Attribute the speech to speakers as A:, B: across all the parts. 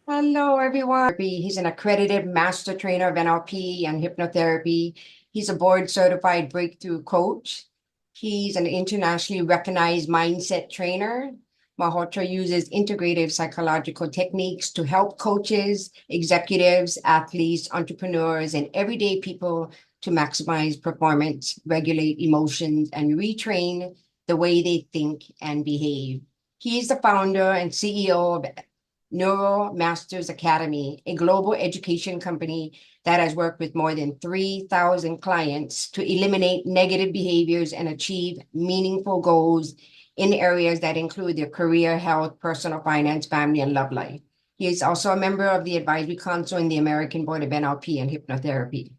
A: Hello, everyone. He's an accredited master trainer of NLP and hypnotherapy. He's a board certified breakthrough coach. He's an internationally recognized mindset trainer. Malhotra uses integrative psychological techniques to help coaches, executives, athletes, entrepreneurs, and everyday people to maximize performance, regulate emotions, and retrain the way they think and behave. He is the founder and CEO of Neuro Masters Academy, a global education company that has worked with more than 3,000 clients to eliminate negative behaviors and achieve meaningful goals in areas that include their career, health, personal finance, family, and love life. He is also a member of the Advisory Council in the American Board of NLP and Hypnotherapy.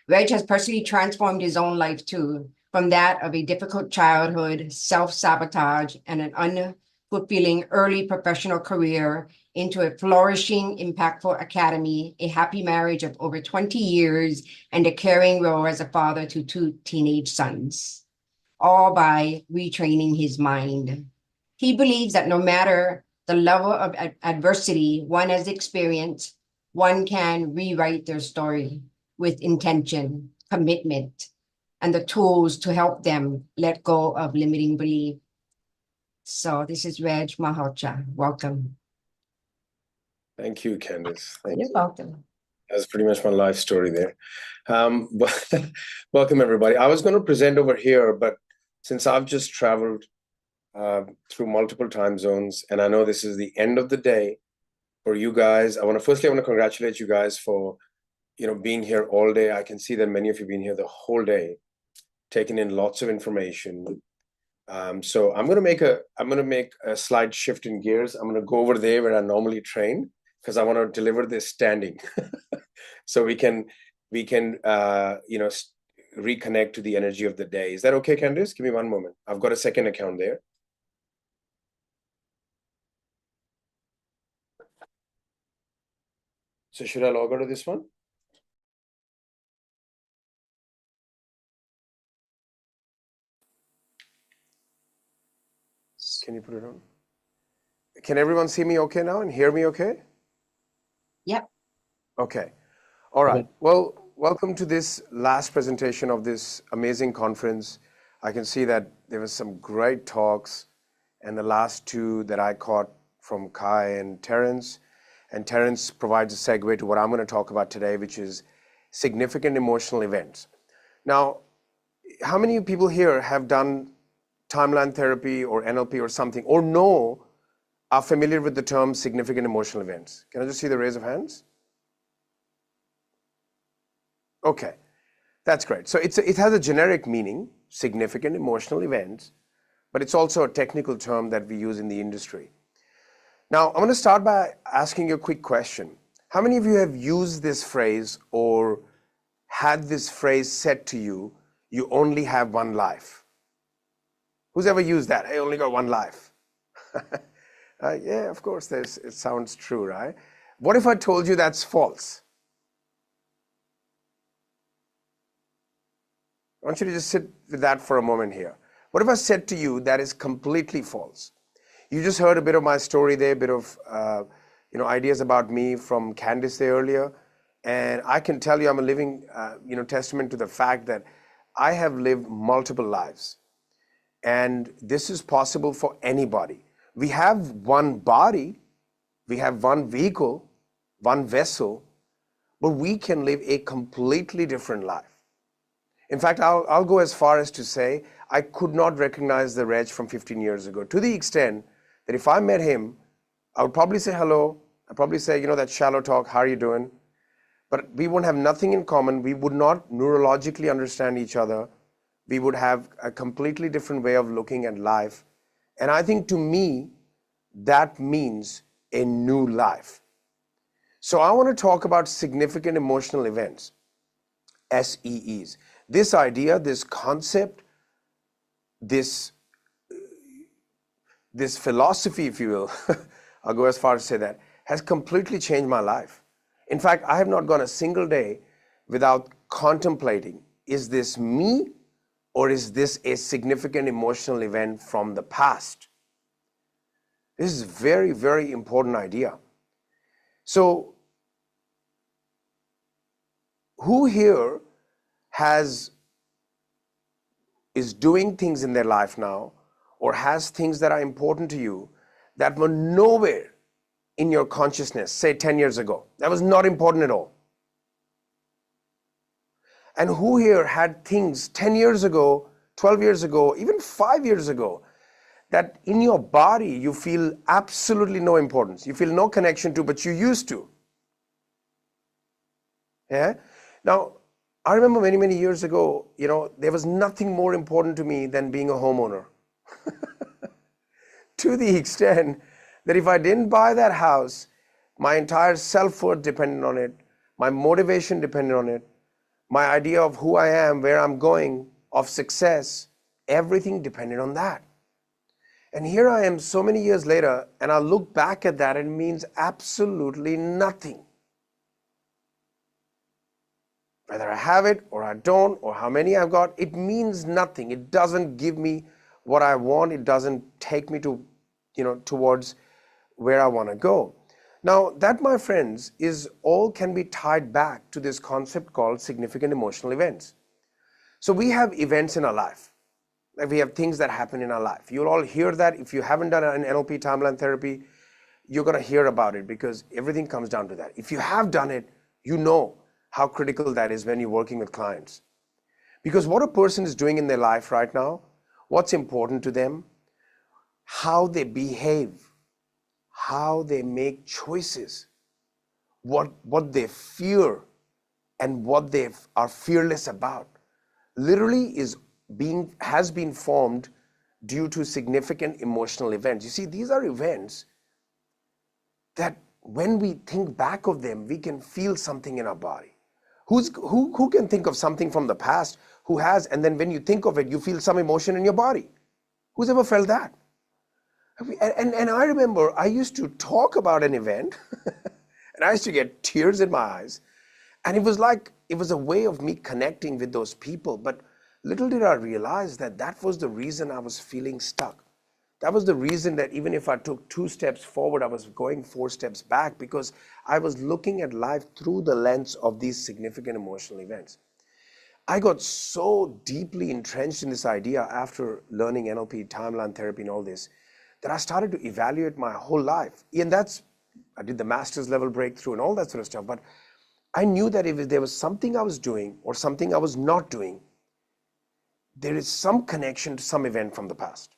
A: Reg has personally transformed his own life too, from that of a difficult childhood, self-sabotage, and an unfulfilling early professional career into a flourishing, impactful academy, a happy marriage of over 20 years, and a caring role as a father to 2 teenage sons, all by retraining his mind. He believes that no matter the level of adversity one has experienced, one can rewrite their story with intention, commitment, and the tools to help them let go of limiting belief. So this is Reg Malhotra. Welcome.
B: Thank you, Candice. Thank
A: You're
B: you.
A: welcome.
B: That's pretty much my life story there. Welcome, everybody. I was going to present over here, but since I've just traveled through multiple time zones, and I know this is the end of the day for you guys, I want to congratulate you guys for being here all day. I can see that many of you have been here the whole day, taking in lots of information. So I'm going to make a slight shift in gears. I'm going to go over there where I normally train because I want to deliver this standing, so we can reconnect to the energy of the day. Is that okay, Candice? Give me one moment. I've got a second account there. So should I log out of this one? Can you put it on? Can everyone see me okay now and hear me okay?
A: Yep.
B: Okay. All right. Well, welcome to this last presentation of this amazing conference. I can see that there were some great talks, and the last two that I caught from Kai and Terence. And Terence provides a segue to what I'm going to talk about today, which is significant emotional events. Now, how many people here have done timeline therapy or NLP or something, or are familiar with the term significant emotional events? Can I just see the raise of hands? Okay, that's great. So it has a generic meaning, significant emotional events, but it's also a technical term that we use in the industry. Now, I'm going to start by asking you a quick question. How many of you have used this phrase or had this phrase said to you, you only have one life? Who's ever used that? Hey, only got one life. Yeah, of course, it sounds true, right? What if I told you that's false? I want you to just sit with that for a moment here. What if I said to you that is completely false? You just heard a bit of my story there, a bit of ideas about me from Candice there earlier, and I can tell you I'm a living testament to the fact that I have lived multiple lives, and this is possible for anybody. We have one body, we have one vehicle, one vessel, but we can live a completely different life. In fact, I'll go as far as to say I could not recognize the Reg from 15 years ago, to the extent that if I met him, I would probably say hello. I'd probably say, that shallow talk, how are you doing? But we would have nothing in common. We would not neurologically understand each other. We would have a completely different way of looking at life. And I think to me, that means a new life. So I want to talk about significant emotional events, SEEs. This idea, this concept, this philosophy, if you will, I'll go as far as to say that, has completely changed my life. In fact, I have not gone a single day without contemplating, is this me or is this a significant emotional event from the past? This is a very, very important idea. So, who here is doing things in their life now, or has things that are important to you that were nowhere in your consciousness, say 10 years ago? That was not important at all. And who here had things 10 years ago, 12 years ago, even 5 years ago, that in your body you feel absolutely no importance, you feel no connection to, but you used to? Yeah? Now, I remember many, many years ago, there was nothing more important to me than being a homeowner. To the extent that if I didn't buy that house, my entire self-worth depended on it, my motivation depended on it, my idea of who I am, where I'm going, of success, everything depended on that. And here I am so many years later, and I look back at that and it means absolutely nothing. Whether I have it or I don't, or how many I've got, it means nothing. It doesn't give me what I want. It doesn't take me to, towards where I want to go. Now, that, my friends, can be tied back to this concept called significant emotional events. So we have events in our life. Like we have things that happen in our life. You'll all hear that. If you haven't done an NLP timeline therapy, you're going to hear about it, because everything comes down to that. If you have done it, you know how critical that is when you're working with clients. Because what a person is doing in their life right now, what's important to them, how they behave, how they make choices, what they fear, and what they are fearless about, literally has been formed due to significant emotional events. You see, these are events that when we think back of them, we can feel something in our body. Who can think of something from the past, who has, and then when you think of it, you feel some emotion in your body? Who's ever felt that? And I remember I used to talk about an event and I used to get tears in my eyes. And it was a way of me connecting with those people. But little did I realize that was the reason I was feeling stuck. That was the reason that even if I took 2 steps forward, I was going 4 steps back, because I was looking at life through the lens of these significant emotional events. I got so deeply entrenched in this idea after learning NLP, timeline therapy, and all this, that I started to evaluate my whole life. And I did the master's level breakthrough and all that sort of stuff. But I knew that if there was something I was doing or something I was not doing, there is some connection to some event from the past.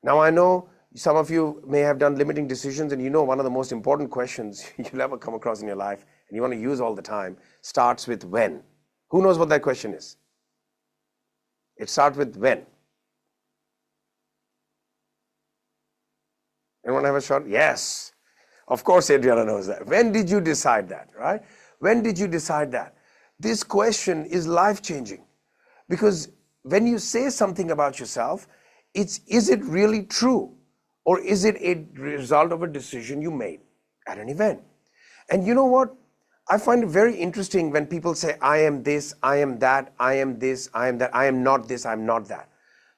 B: Now, I know some of you may have done limiting decisions, and one of the most important questions you'll ever come across in your life, and you want to use all the time, starts with when. Who knows what that question is? It starts with when. Anyone have a shot? Yes. Of course, Adriana knows that. When did you decide that, right? When did you decide that? This question is life-changing, because when you say something about yourself, is it really true, or is it a result of a decision you made at an event? And you know what? I find it very interesting when people say, I am this, I am that, I am this, I am that, I am not this, I'm not that.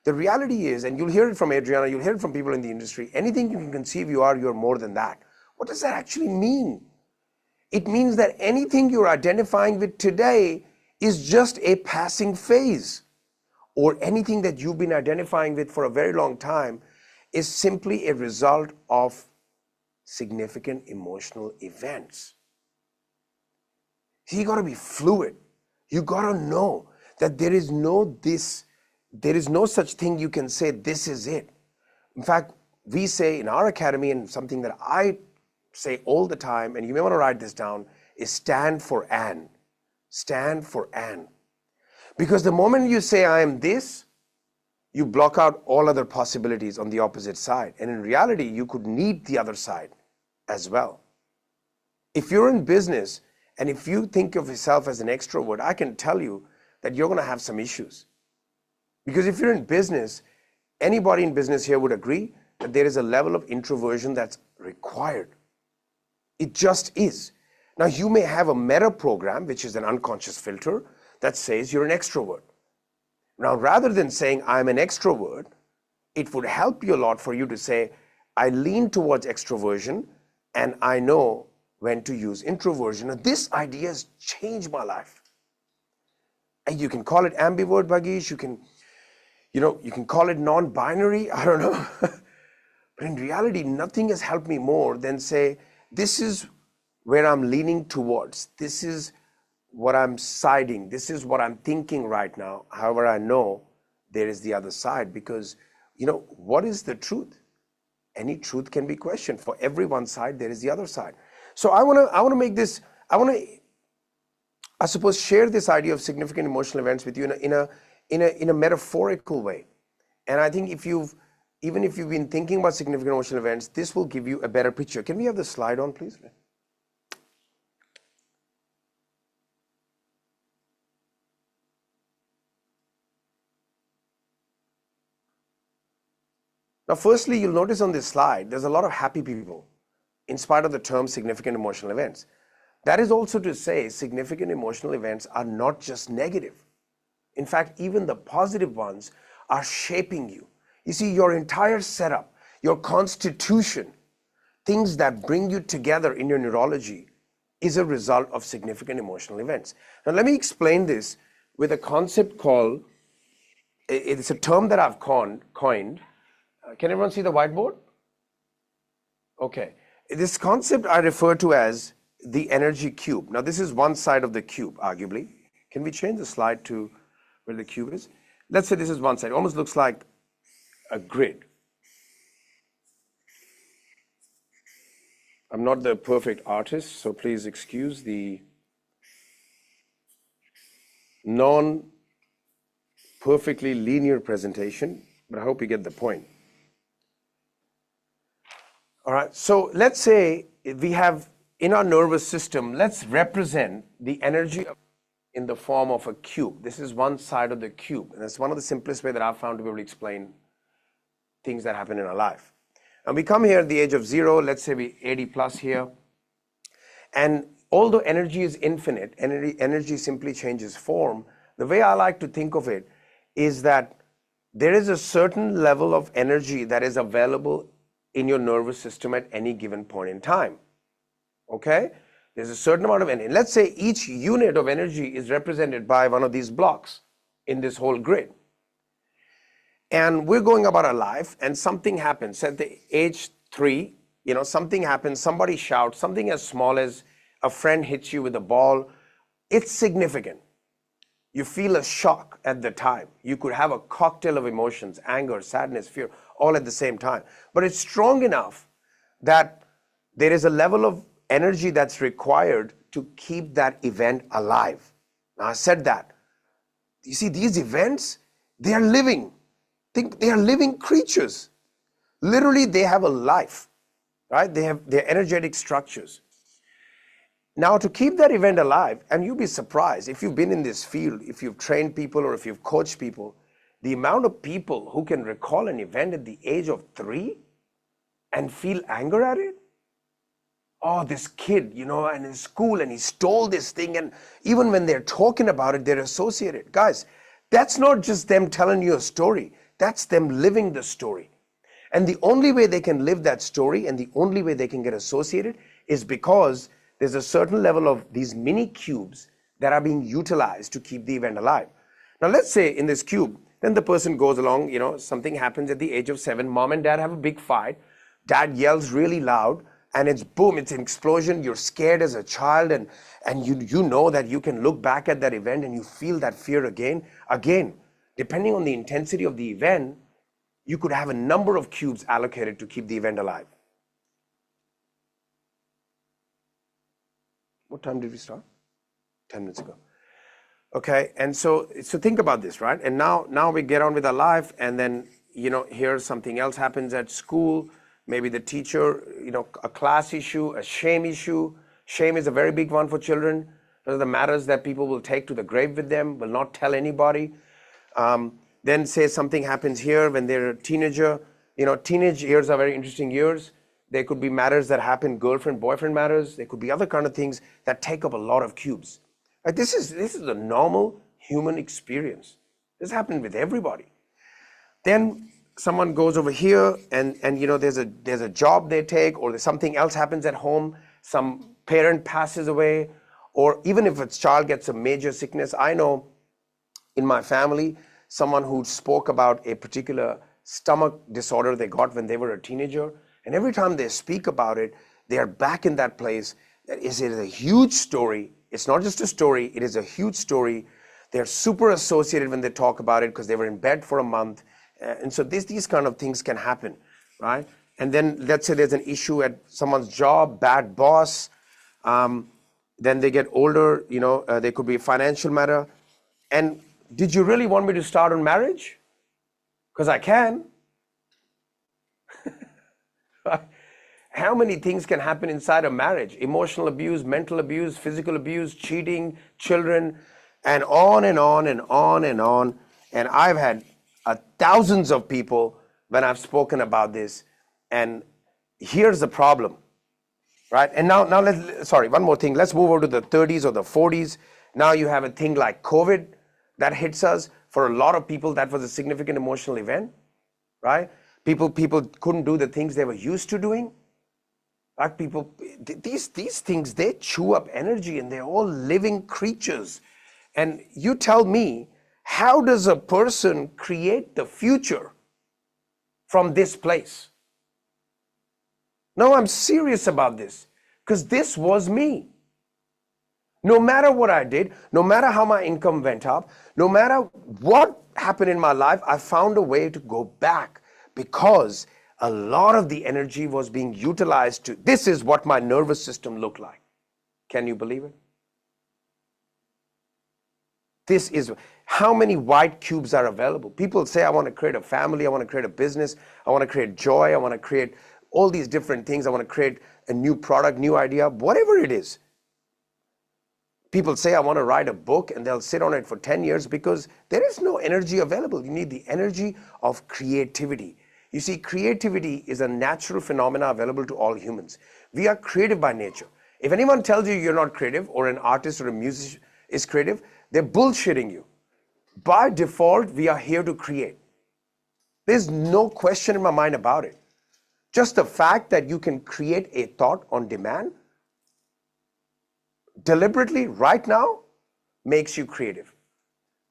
B: The reality is, and you'll hear it from Adriana, you'll hear it from people in the industry, anything you can conceive you're more than that. What does that actually mean? It means that anything you're identifying with today is just a passing phase, or anything that you've been identifying with for a very long time is simply a result of significant emotional events. So you got to be fluid. You got to know that there is no such thing you can say this is it. In fact, we say in our academy, and something that I say all the time, and you may want to write this down, is stand for an. Stand for an. Because the moment you say I am this, you block out all other possibilities on the opposite side. And in reality, you could need the other side as well. If you're in business and if you think of yourself as an extrovert, I can tell you that you're going to have some issues. Because if you're in business, anybody in business here would agree that there is a level of introversion that's required. It just is. Now, you may have a meta program, which is an unconscious filter, that says you're an extrovert. Now, rather than saying I'm an extrovert, it would help you a lot for you to say I lean towards extroversion, and I know when to use introversion. Now, this idea has changed my life. And you can call it ambivert, Bhagesh. You can call it non-binary. I don't know. But in reality, nothing has helped me more than say, this is where I'm leaning towards. This is what I'm siding. This is what I'm thinking right now. However, I know there is the other side, because, what is the truth? Any truth can be questioned. For every one side, there is the other side. So I want to make this, I suppose, share this idea of significant emotional events with you in a metaphorical way. And I think even if you've been thinking about significant emotional events, this will give you a better picture. Can we have the slide on, please? Now, firstly, you'll notice on this slide, there's a lot of happy people, in spite of the term significant emotional events. That is also to say, significant emotional events are not just negative. In fact, even the positive ones are shaping you. You see, your entire setup, your constitution, things that bring you together in your neurology is a result of significant emotional events. Now, let me explain this with a concept called, it's a term that I've coined. Can everyone see the whiteboard? Okay. This concept I refer to as the energy cube. Now, this is one side of the cube, arguably. Can we change the slide to where the cube is? Let's say this is one side. It almost looks like a grid. I'm not the perfect artist, so please excuse the non-perfectly linear presentation, but I hope you get the point. All right, so let's say we have in our nervous system, let's represent the energy in the form of a cube. This is one side of the cube, and that's one of the simplest way that I've found to be able to explain things that happen in our life. And we come here at the age of 0, let's say we 80 plus here, and although energy is infinite, energy simply changes form. The way I like to think of it is that there is a certain level of energy that is available in your nervous system at any given point in time. Okay? There's a certain amount of energy. Let's say each unit of energy is represented by one of these blocks in this whole grid. And we're going about our life, and something happens. At the age 3, something happens, somebody shouts, something as small as a friend hits you with a ball. It's significant. You feel a shock at the time. You could have a cocktail of emotions, anger, sadness, fear, all at the same time. But it's strong enough that there is a level of energy that's required to keep that event alive. Now, I said that. You see, these events, they are living. They are living creatures. Literally, they have a life, right? They have their energetic structures. Now, to keep that event alive, and you'll be surprised if you've been in this field, if you've trained people or if you've coached people, the amount of people who can recall an event at the age of 3 and feel anger at it. Oh, this kid, and in school, and he stole this thing, and even when they're talking about it, they're associated. Guys, that's not just them telling you a story. That's them living the story. And the only way they can live that story and the only way they can get associated is because there's a certain level of these mini cubes that are being utilized to keep the event alive. Now, let's say in this cube, then the person goes along, something happens at the age of 7, mom and dad have a big fight, dad yells really loud, and it's boom, it's an explosion. You're scared as a child, and you know that you can look back at that event and you feel that fear again. Again, depending on the intensity of the event, you could have a number of cubes allocated to keep the event alive. What time did we start? 10 minutes ago. Okay, and so think about this, right? And now we get on with our life, and then, here something else happens at school. Maybe the teacher, a class issue, a shame issue. Shame is a very big one for children. Those are the matters that people will take to the grave with them, will not tell anybody. Then say something happens here when they're a teenager. Teenage years are very interesting years. There could be matters that happen, girlfriend-boyfriend matters. There could be other kind of things that take up a lot of cubes. This is a normal human experience. This happens with everybody. Then someone goes over here and you know there's a job they take, or there's something else happens at home, some parent passes away, or even if a child gets a major sickness. I know in my family someone who spoke about a particular stomach disorder they got when they were a teenager, and every time they speak about it, they are back in that place. It is a huge story. It's not just a story, it is a huge story. They're super associated when they talk about it because they were in bed for a month. And so these kind of things can happen, right? And then let's say there's an issue at someone's job, bad boss. Then they get older, you know, there could be a financial matter. And did you really want me to start on marriage? Because I can. How many things can happen inside a marriage? Emotional abuse, mental abuse, physical abuse, cheating, children, and on and on and on and on. And I've had thousands of people when I've spoken about this. And here's the problem, right? And now one more thing. Let's move over to the 30s or the 40s. Now you have a thing like COVID that hits us. For a lot of people, that was a significant emotional event, right? People couldn't do the things they were used to doing. Like people, these things, they chew up energy, and they're all living creatures. And you tell me, how does a person create the future from this place? No, I'm serious about this, because this was me. No matter what I did, no matter how my income went up, no matter what happened in my life, I found a way to go back, because a lot of the energy was being utilized to, this is what my nervous system looked like. Can you believe it? This is how many white cubes are available. People say, I want to create a family, I want to create a business, I want to create joy, I want to create all these different things, I want to create a new product, new idea, whatever it is. People say, I want to write a book, and they'll sit on it for 10 years because there is no energy available. You need the energy of creativity. You see, creativity is a natural phenomena available to all humans. We are creative by nature. If anyone tells you you're not creative, or an artist or a musician is creative, they're bullshitting you. By default, we are here to create. There's no question in my mind about it. Just the fact that you can create a thought on demand deliberately right now makes you creative.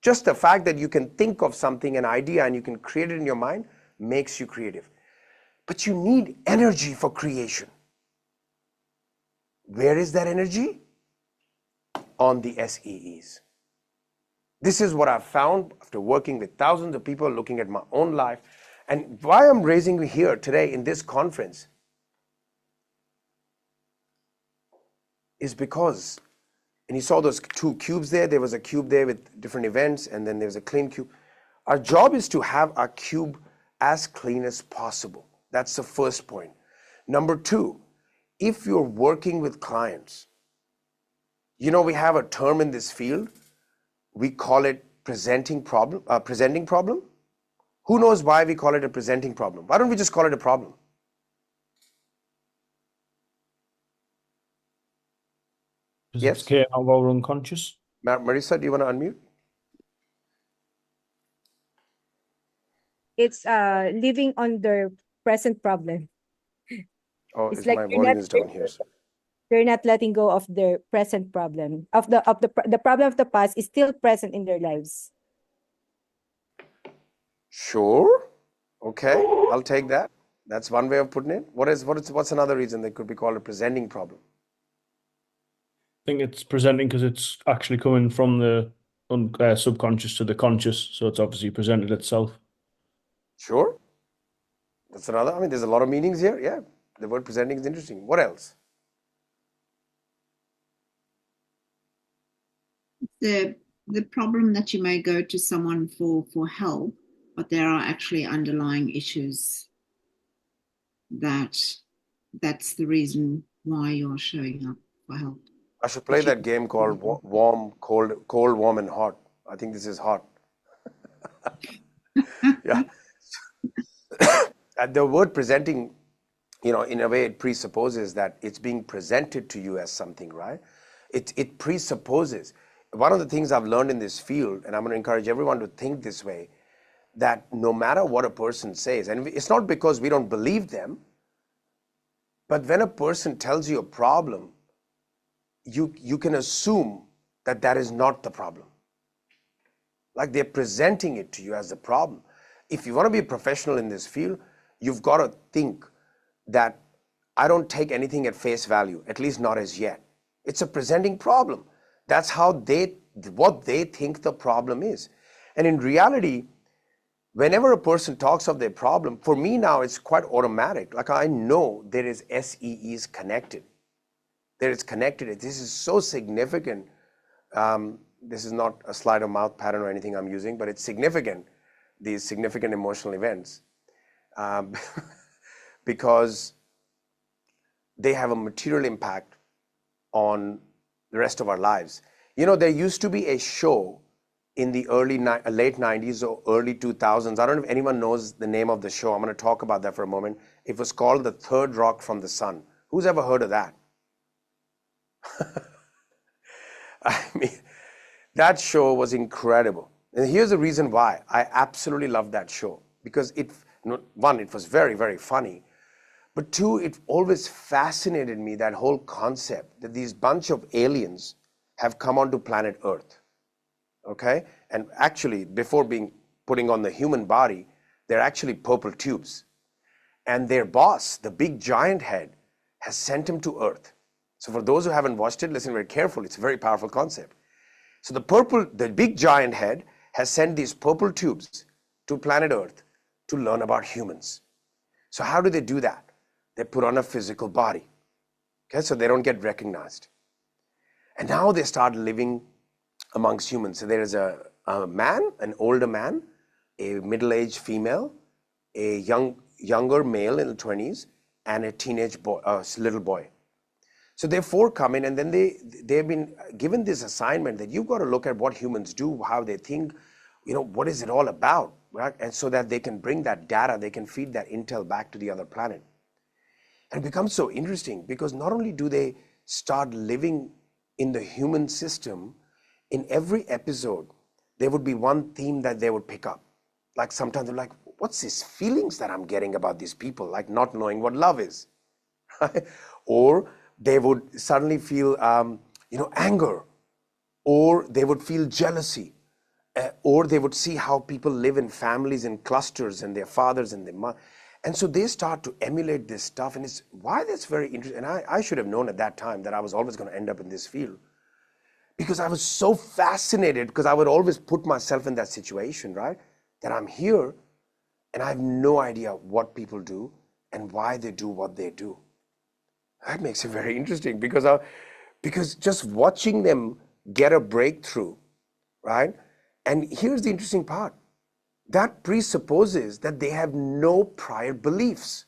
B: Just the fact that you can think of something, an idea, and you can create it in your mind makes you creative. But you need energy for creation. Where is that energy? On the SEEs. This is what I've found after working with thousands of people, looking at my own life. And why I'm raising you here today in this conference is because, and you saw those two cubes there was a cube there with different events, and then there's a clean cube. Our job is to have our cube as clean as possible. That's the first point. Number two, if you're working with clients, you know, we have a term in this field, we call it presenting problem. Who knows why we call it a presenting problem? Why don't we just call it a problem?
C: Because
B: Yes?
C: it's came out of our unconscious.
B: Marissa, do you want to unmute?
D: It's living on their present problem.
B: Oh,
D: It's
B: it's
D: like
B: my volume is down here.
D: they're not letting go of their present problem. The problem of the past is still present in their lives.
B: Sure. Okay, I'll take that. That's one way of putting it. What's another reason they could be called a presenting problem?
C: I think it's presenting because it's actually coming from the subconscious to the conscious, so it's obviously presented itself.
B: Sure. That's another. I mean, there's a lot of meanings here. Yeah, the word presenting is interesting. What else?
E: The problem that you may go to someone for help, but there are actually underlying issues that's the reason why you're showing up for help.
B: I should play that game called warm, cold, warm, and hot. I think this is hot. Yeah. And the word presenting, you know, in a way it presupposes that it's being presented to you as something, right? It presupposes. One of the things I've learned in this field, and I'm going to encourage everyone to think this way, that no matter what a person says, and it's not because we don't believe them, but when a person tells you a problem, you can assume that that is not the problem. Like they're presenting it to you as the problem. If you want to be a professional in this field, you've got to think that I don't take anything at face value, at least not as yet. It's a presenting problem. That's what they think the problem is. And in reality, whenever a person talks of their problem, for me now it's quite automatic. Like I know there is SEEs connected. There is connected. This is so significant. This is not a sleight of mouth pattern or anything I'm using, but it's significant, these significant emotional events, because they have a material impact on the rest of our lives. You know, there used to be a show in the late 90s or early 2000s. I don't know if anyone knows the name of the show. I'm going to talk about that for a moment. It was called The Third Rock from the Sun. Who's ever heard of that? I mean, that show was incredible. And here's the reason why I absolutely loved that show. Because one, it was very, very funny. But two, it always fascinated me, that whole concept that these bunch of aliens have come onto planet Earth. Okay? And actually, before putting on the human body, they're actually purple tubes. And their boss, the big giant head, has sent him to Earth. So for those who haven't watched it, listen very carefully. It's a very powerful concept. So the big giant head has sent these purple tubes to planet Earth to learn about humans. So how do they do that? They put on a physical body. Okay, so they don't get recognized. And now they start living amongst humans. So there is a man, an older man, a middle-aged female, a younger male in the 20s, and a teenage boy, little boy. So they four come in, and then they've been given this assignment that you've got to look at what humans do, how they think, what is it all about, right? And so that they can bring that data, they can feed that intel back to the other planet. And it becomes so interesting because not only do they start living in the human system, in every episode, there would be one theme that they would pick up. Like sometimes they're like, what's these feelings that I'm getting about these people? Like not knowing what love is. Or they would suddenly feel, anger. Or they would feel jealousy. Or they would see how people live in families in clusters and their fathers and their mothers. And so they start to emulate this stuff. And it's why that's very interesting. And I should have known at that time that I was always going to end up in this field. Because I was so fascinated, because I would always put myself in that situation, right? That I'm here and I have no idea what people do and why they do what they do. That makes it very interesting because just watching them get a breakthrough, right? And here's the interesting part. That presupposes that they have no prior beliefs.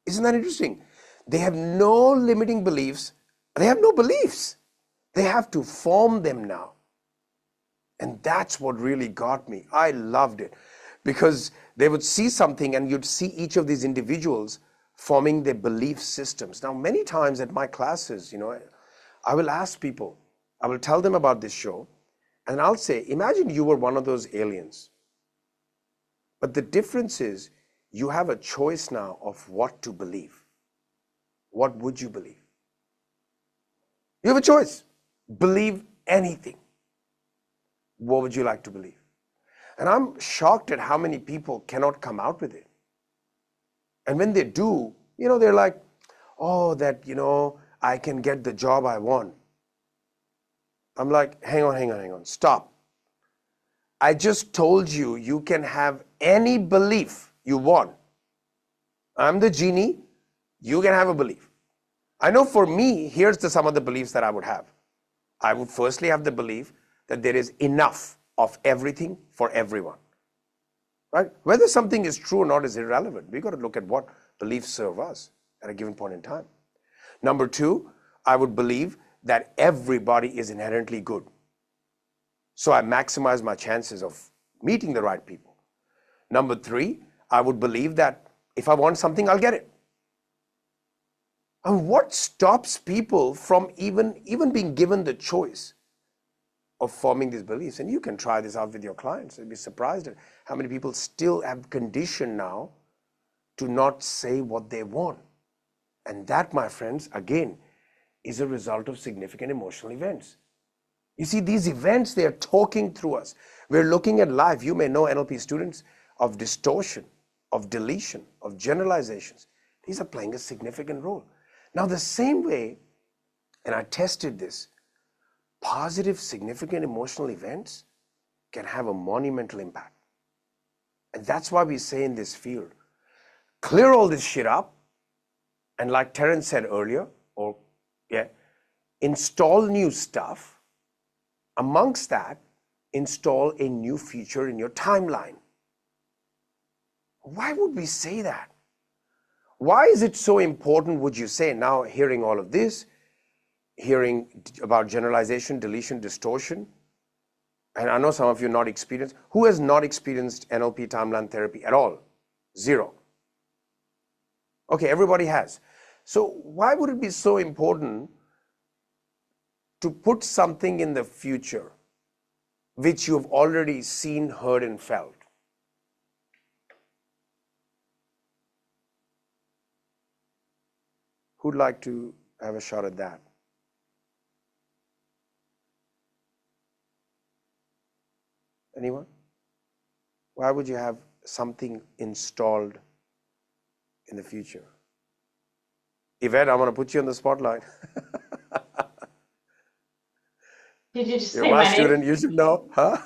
B: Isn't that interesting? They have no limiting beliefs. They have no beliefs. They have to form them now. And that's what really got me. I loved it because they would see something and you'd see each of these individuals forming their belief systems. Now, many times at my classes, I will ask people, I will tell them about this show, and I'll say, imagine you were one of those aliens. But the difference is you have a choice now of what to believe. What would you believe? You have a choice. Believe anything. What would you like to believe? And I'm shocked at how many people cannot come out with it. And when they do, they're like, oh, that, I can get the job I want. I'm like, hang on, stop. I just told you, you can have any belief you want. I'm the genie, you can have a belief. I know for me, here's some of the beliefs that I would have. I would firstly have the belief that there is enough of everything for everyone. Right? Whether something is true or not is irrelevant. We've got to look at what beliefs serve us at a given point in time. Number two, I would believe that everybody is inherently good. So I maximize my chances of meeting the right people. Number three, I would believe that if I want something, I'll get it. And what stops people from even being given the choice of forming these beliefs. And you can try this out with your clients. You'll be surprised at how many people still have conditioned now to not say what they want. And that, my friends, again, is a result of significant emotional events. You see, these events, they are talking through us. We're looking at life. You may know, NLP students, of distortion, of deletion, of generalizations. These are playing a significant role. Now, the same way, and I tested this, positive, significant emotional events can have a monumental impact. And that's why we say in this field, clear all this shit up, and like Terence said earlier, install new stuff. Amongst that, install a new feature in your timeline. Why would we say that? Why is it so important, would you say, now hearing all of this, hearing about generalization, deletion, distortion, and I know some of you not experienced. Who has not experienced NLP timeline therapy at all? Zero. Okay, everybody has. So why would it be so important to put something in the future which you've already seen, heard, and felt? Who'd like to have a shot at that? Anyone? Why would you have something installed in the future? Yvette, I'm going to put you on the spotlight.
F: Did you just
B: You're
F: say
B: my
F: my name?
B: student, you should know. Huh?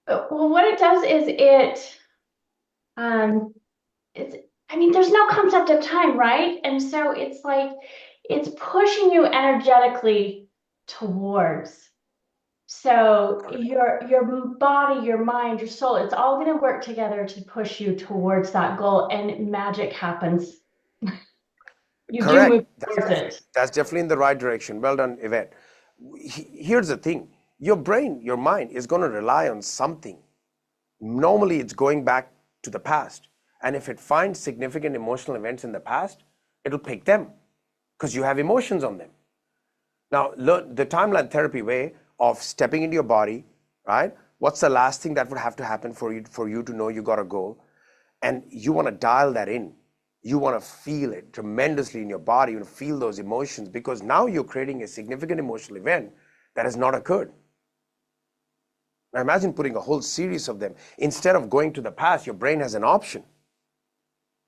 F: Well, what it does is it's, I mean, there's no concept of time, right? And so it's like, it's pushing you energetically towards. So your body, your mind, your soul, it's all going to work together to push you towards that goal, and magic happens. You do move towards it.
B: That's definitely in the right direction. Well done, Yvette. Here's the thing. Your brain, your mind is going to rely on something. Normally, it's going back to the past. And if it finds significant emotional events in the past, it'll pick them because you have emotions on them. Now, learn the timeline therapy way of stepping into your body, right? What's the last thing that would have to happen for you to know you got a goal? And you want to dial that in. You want to feel it tremendously in your body. You want to feel those emotions because now you're creating a significant emotional event that has not occurred. Now imagine putting a whole series of them. Instead of going to the past, your brain has an option,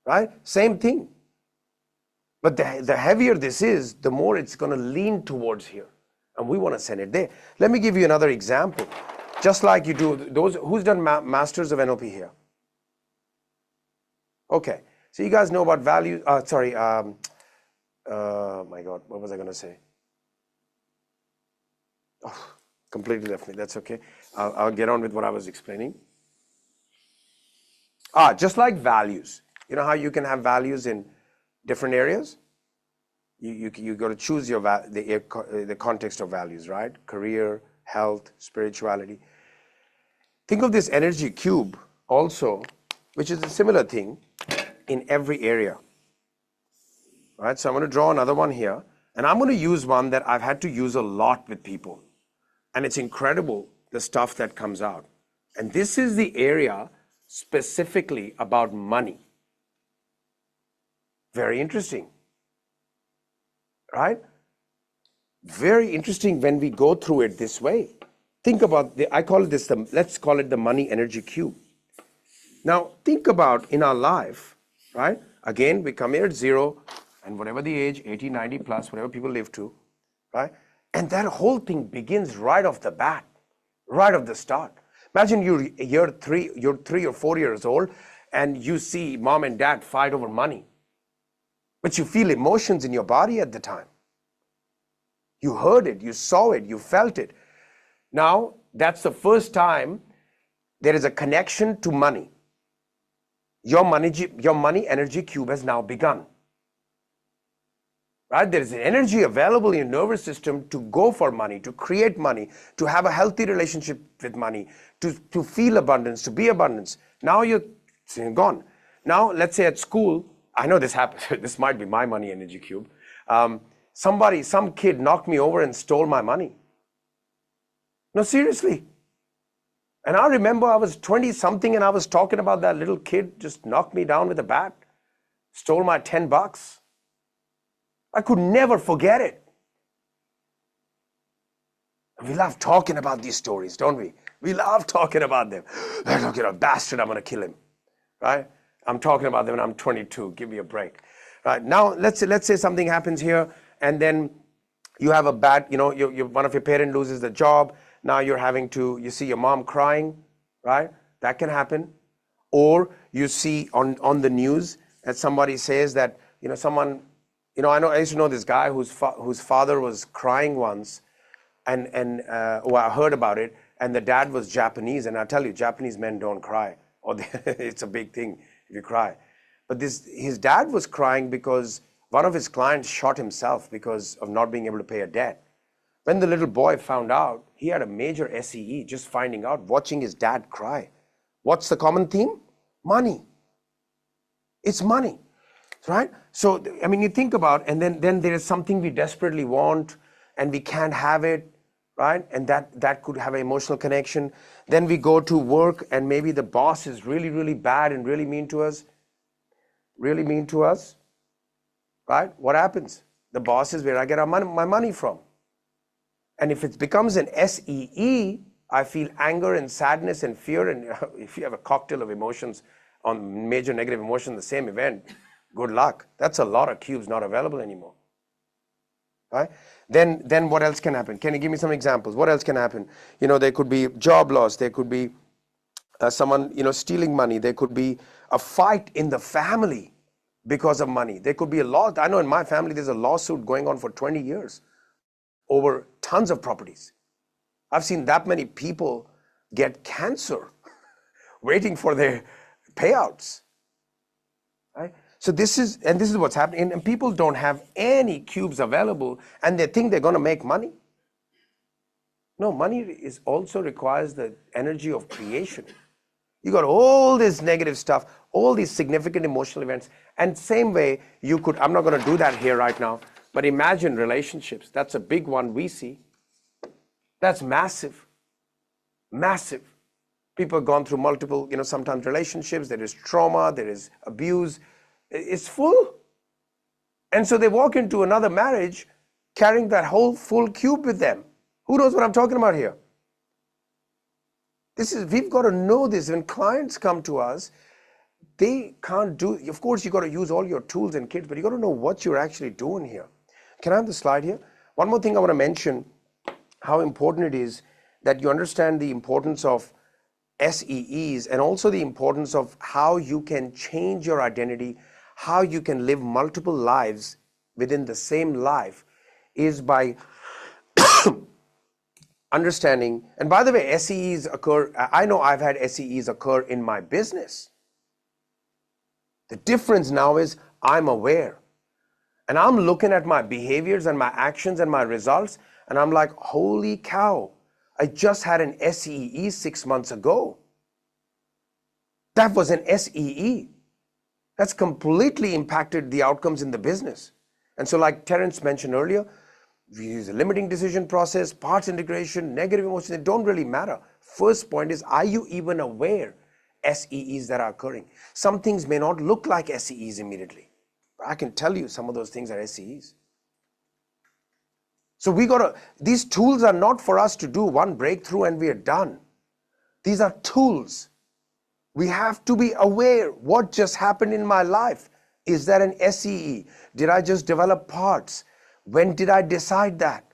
B: right? Same thing. But the heavier this is, the more it's going to lean towards here. And we want to send it there. Let me give you another example. Just like you do, those who's done Masters of NLP here? Okay. So you guys know about value, my God, what was I going to say? Oh, completely left me, that's okay. I'll get on with what I was explaining. Just like values. You know how you can have values in different areas? You got to choose the context of values, right? Career, health, spirituality. Think of this energy cube also, which is a similar thing in every area. All right, so I'm going to draw another one here, and I'm going to use one that I've had to use a lot with people. And it's incredible, the stuff that comes out. And this is the area specifically about money. Very interesting, right? Very interesting when we go through it this way. Think about, let's call it the money energy cube. Now, think about in our life, right? Again, we come here at 0, and whatever the age, 80, 90 plus, whatever people live to, right? And that whole thing begins right off the bat, right off the start. Imagine you're 3 or 4 years old, and you see mom and dad fight over money. But you feel emotions in your body at the time. You heard it, you saw it, you felt it. Now, that's the first time there is a connection to money. Your money energy cube has now begun. Right? There is an energy available in your nervous system to go for money, to create money, to have a healthy relationship with money, to feel abundance, to be abundance. Now you're gone. Now, let's say at school, I know this happens. This might be my money energy cube. some kid knocked me over and stole my money. No, seriously. And I remember I was 20 something and I was talking about that little kid just knocked me down with a bat, stole my $10. I could never forget it. We love talking about these stories, don't we? We love talking about them. Look at a bastard, I'm going to kill him. Right? I'm talking about them when I'm 22. Give me a break. Right? Now, let's say something happens here and then you have a bad, one of your parents loses the job. Now you see your mom crying, right? That can happen. Or you see on the news that somebody says that, someone, I used to know this guy whose father was crying once and I heard about it, and the dad was Japanese, and I tell you, Japanese men don't cry, or it's a big thing if you cry. But his dad was crying because one of his clients shot himself because of not being able to pay a debt. When the little boy found out, he had a major SEE just finding out, watching his dad cry. What's the common theme? Money. It's money, right? So, you think about, and then there is something we desperately want and we can't have it, right? And that could have an emotional connection. Then we go to work and maybe the boss is really, really bad and really mean to us, right? What happens? The boss is where I get my money from. And if it becomes an SEE, I feel anger and sadness and fear. And if you have a cocktail of emotions on major negative emotion in the same event, good luck. That's a lot of cubes not available anymore. Right? Then what else can happen? Can you give me some examples? What else can happen? There could be job loss. There could be someone, stealing money. There could be a fight in the family because of money. There could be a law. I know in my family, there's a lawsuit going on for 20 years over tons of properties. I've seen that many people get cancer waiting for their payouts. Right? So this is what's happening. And people don't have any cubes available and they think they're going to make money. No, money also requires the energy of creation. You got all this negative stuff, all these significant emotional events. And same way I'm not going to do that here right now, but imagine relationships. That's a big one we see. That's massive. Massive. People have gone through multiple, sometimes relationships. There is trauma, there is abuse. It's full. And so they walk into another marriage carrying that whole full cube with them. Who knows what I'm talking about here? We've got to know this. When clients come to us, they can't do, of course, you got to use all your tools and kits, but you got to know what you're actually doing here. Can I have the slide here? One more thing I want to mention, how important it is that you understand the importance of SEEs and also the importance of how you can change your identity, how you can live multiple lives within the same life is by understanding. And by the way, SEEs occur, I know I've had SEEs occur in my business. The difference now is I'm aware and I'm looking at my behaviors and my actions and my results and I'm like, holy cow, I just had an SEE 6 months ago. That was an SEE. That's completely impacted the outcomes in the business. And so like Terence mentioned earlier, we use a limiting decision process, parts integration, negative emotions, they don't really matter. First point is, are you even aware SEEs that are occurring? Some things may not look like SEEs immediately, but I can tell you some of those things are SEEs. So these tools are not for us to do one breakthrough and we are done. These are tools. We have to be aware what just happened in my life. Is that an SEE? Did I just develop parts? When did I decide that?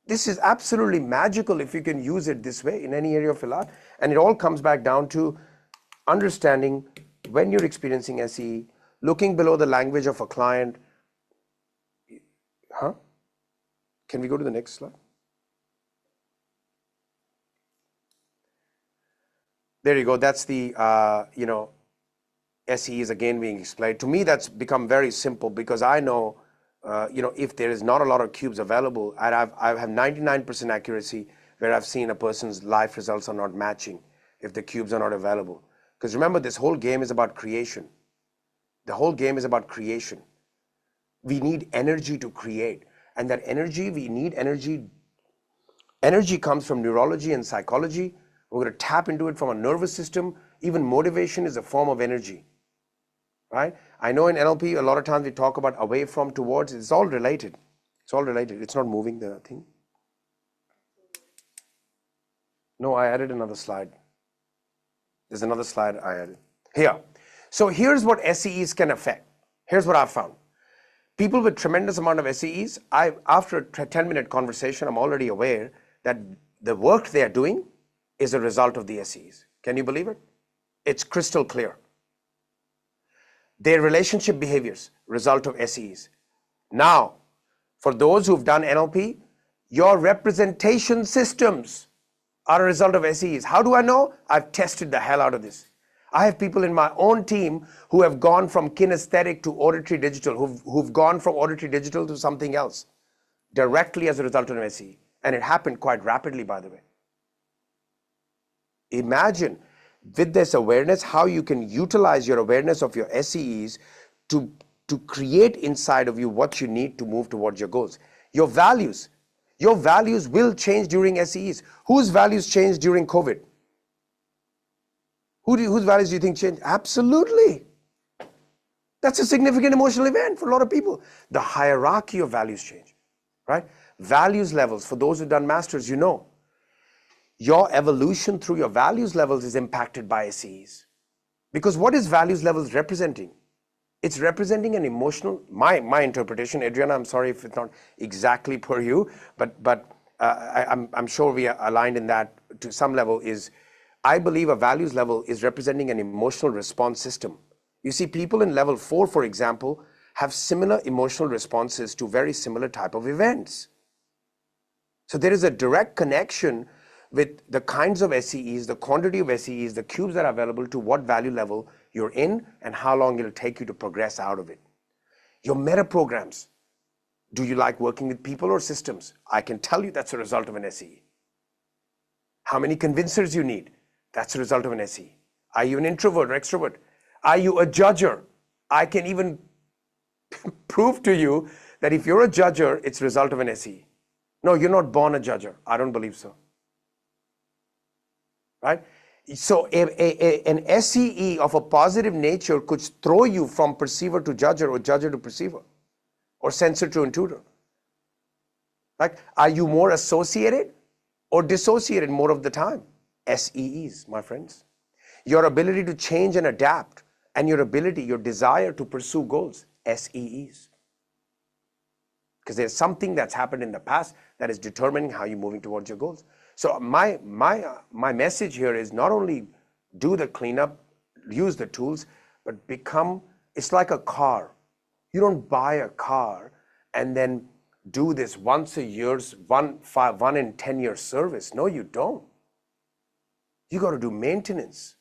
B: This is absolutely magical if you can use it this way in any area of your life. And it all comes back down to understanding when you're experiencing SEE, looking below the language of a client. Can we go to the next slide? There you go. That's the, SEEs again being explained. To me, that's become very simple because I know, if there is not a lot of cubes available, I have 99% accuracy where I've seen a person's life results are not matching if the cubes are not available. Because remember, this whole game is about creation. The whole game is about creation. We need energy to create. And that energy, we need energy. Energy comes from neurology and psychology. We're going to tap into it from a nervous system. Even motivation is a form of energy, right? I know in NLP, a lot of times we talk about away from, towards. It's all related. It's all related. It's not moving the thing. No, I added another slide. There's another slide I added. Here. So here's what SEEs can affect. Here's what I've found. People with tremendous amount of SEEs, after a 10-minute conversation, I'm already aware that the work they are doing is a result of the SEEs. Can you believe it? It's crystal clear. Their relationship behaviors, result of SEEs. Now, for those who've done NLP, your representation systems are a result of SEEs. How do I know? I've tested the hell out of this. I have people in my own team who have gone from kinesthetic to auditory digital, who've gone from auditory digital to something else, directly as a result of an SEE. And it happened quite rapidly, by the way. Imagine with this awareness how you can utilize your awareness of your SEEs to create inside of you what you need to move towards your goals. Your values will change during SEEs. Whose values changed during COVID? Whose values do you think changed? Absolutely. That's a significant emotional event for a lot of people. The hierarchy of values change, right? Values levels, for those who've done masters, you know, your evolution through your values levels is impacted by SEEs. Because what is values levels representing? It's representing an emotional, my interpretation, Adriana, I'm sorry if it's not exactly per you, but I'm sure we are aligned in that to some level, is I believe a values level is representing an emotional response system. You see, people in level 4, for example, have similar emotional responses to very similar type of events. So there is a direct connection with the kinds of SEEs, the quantity of SEEs, the cubes that are available to what value level you're in and how long it'll take you to progress out of it. Your meta programs. Do you like working with people or systems? I can tell you that's a result of an SEE. How many convincers you need? That's a result of an SEE. Are you an introvert or extrovert? Are you a judger? I can even prove to you that if you're a judger, it's a result of an SEE. No, you're not born a judger. I don't believe so. Right? So an SEE of a positive nature could throw you from perceiver to judger or judger to perceiver or sensor to intuitor. Like, are you more associated or dissociated more of the time? SEEs, my friends. Your ability to change and adapt and your ability, your desire to pursue goals, SEEs. Because there's something that's happened in the past that is determining how you're moving towards your goals. So my message here is not only do the cleanup, use the tools, but become, it's like a car. You don't buy a car and then do this once a year's, one in 10 year service. No, you don't. You got to do maintenance.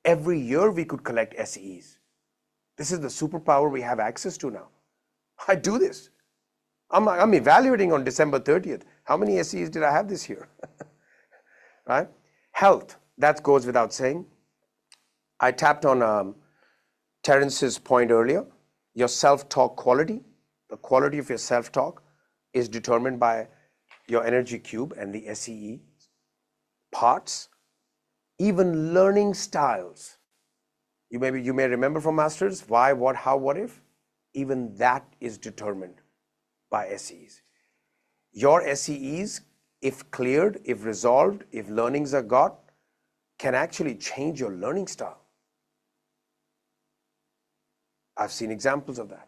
B: Every year we could collect SEEs. This is the superpower we have access to now. I do this. I'm evaluating on December 30th. How many SEEs did I have this year? Right? Health, that goes without saying. I tapped on Terence's point earlier. Your self-talk quality, the quality of your self-talk is determined by your energy cube and the SEE parts. Even learning styles. You may remember from masters, why, what, how, what if. Even that is determined by SEEs. Your SEEs, if cleared, if resolved, if learnings are got, can actually change your learning style. I've seen examples of that.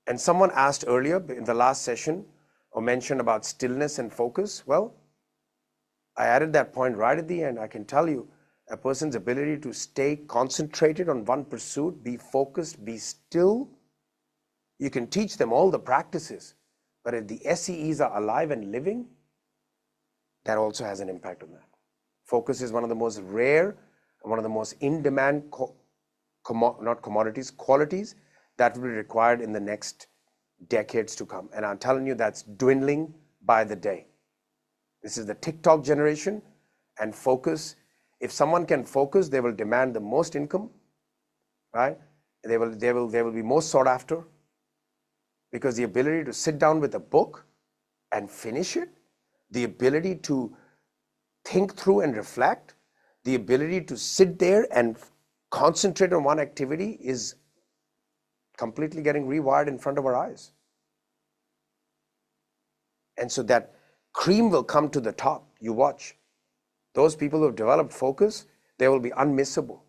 B: And someone asked earlier in the last session or mentioned about stillness and focus. Well, I added that point right at the end. I can tell you a person's ability to stay concentrated on one pursuit, be focused, be still. You can teach them all the practices, but if the SEEs are alive and living, that also has an impact on that. Focus is one of the most rare and one of the most in-demand qualities that will be required in the next decades to come. And I'm telling you, that's dwindling by the day. This is the TikTok generation, and focus. If someone can focus, they will demand the most income, right? They will be most sought after. Because the ability to sit down with a book and finish it, the ability to think through and reflect, the ability to sit there and concentrate on one activity is completely getting rewired in front of our eyes. And so that cream will come to the top. You watch. Those people who have developed focus, they will be unmissable.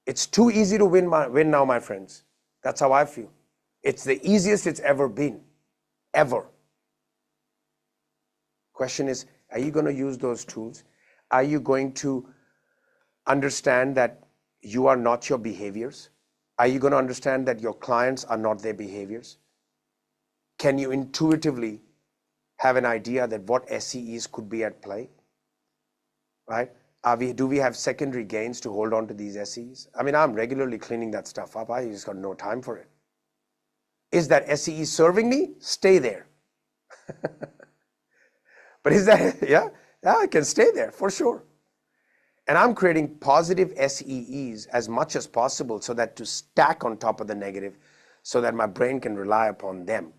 B: It's too easy to win now, my friends. That's how I feel. It's the easiest it's ever been. Ever. Question is, are you going to use those tools? Are you going to understand that you are not your behaviors? Are you going to understand that your clients are not their behaviors? Can you intuitively have an idea that what SEEs could be at play? Right? Do we have secondary gains to hold on to these SEs? I mean, I'm regularly cleaning that stuff up. I just got no time for it. Is that SEE serving me? Stay there. But is that, yeah, I can stay there for sure. And I'm creating positive SEEs as much as possible so that to stack on top of the negative so that my brain can rely upon them.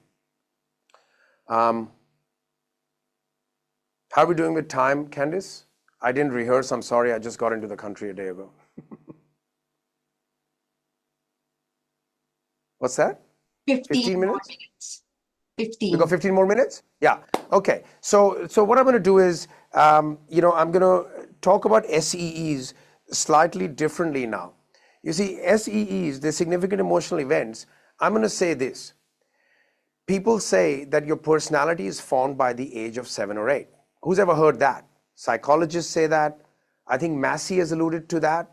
B: How are we doing with time, Candice? I didn't rehearse. I'm sorry. I just got into the country a day ago. What's that?
A: 15 more
B: minutes?
A: minutes.
B: We
A: 15.
B: got 15 more minutes? Yeah. Okay. So what I'm going to do is, I'm going to talk about SEEs slightly differently now. You see, SEEs, the significant emotional events, I'm going to say this. People say that your personality is formed by the age of 7 or 8. Who's ever heard that? Psychologists say that. I think Massey has alluded to that.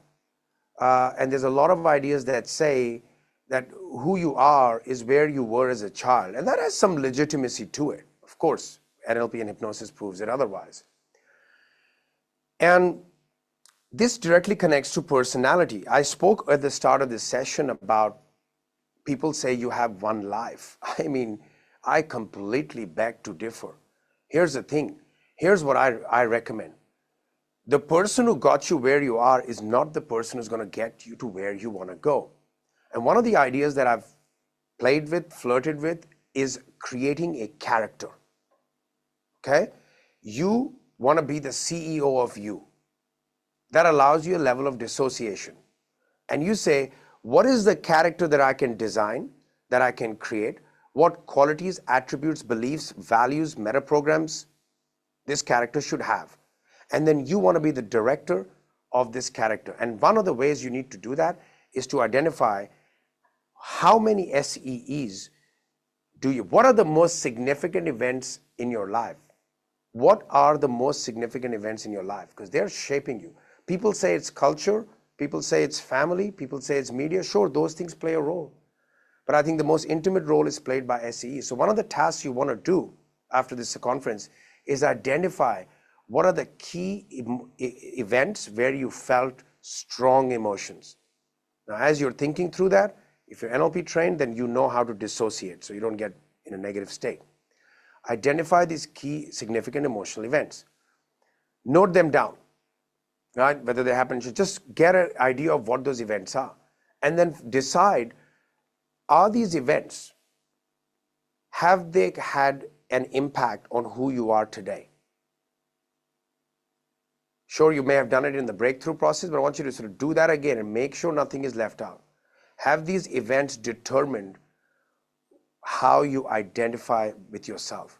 B: And there's a lot of ideas that say that who you are is where you were as a child. And that has some legitimacy to it. Of course, NLP and hypnosis proves it otherwise. And this directly connects to personality. I spoke at the start of this session about people say you have one life. I mean, I completely beg to differ. Here's the thing. Here's what I recommend. The person who got you where you are is not the person who's going to get you to where you want to go. And one of the ideas that I've played with, flirted with, is creating a character. Okay? You want to be the CEO of you. That allows you a level of dissociation. And you say, what is the character that I can design, that I can create? What qualities, attributes, beliefs, values, metaprograms this character should have? And then you want to be the director of this character. And one of the ways you need to do that is to identify how many SEEs what are the most significant events in your life? What are the most significant events in your life? Because they're shaping you. People say it's culture, people say it's family, people say it's media. Sure, those things play a role. But I think the most intimate role is played by SEEs. So one of the tasks you want to do after this conference is identify what are the key events where you felt strong emotions. Now, as you're thinking through that, if you're NLP trained, then you know how to dissociate so you don't get in a negative state. Identify these key significant emotional events. Note them down, right? Whether they happen, just get an idea of what those events are. And then decide, are these events, have they had an impact on who you are today? Sure, you may have done it in the breakthrough process, but I want you to sort of do that again and make sure nothing is left out. Have these events determined how you identify with yourself?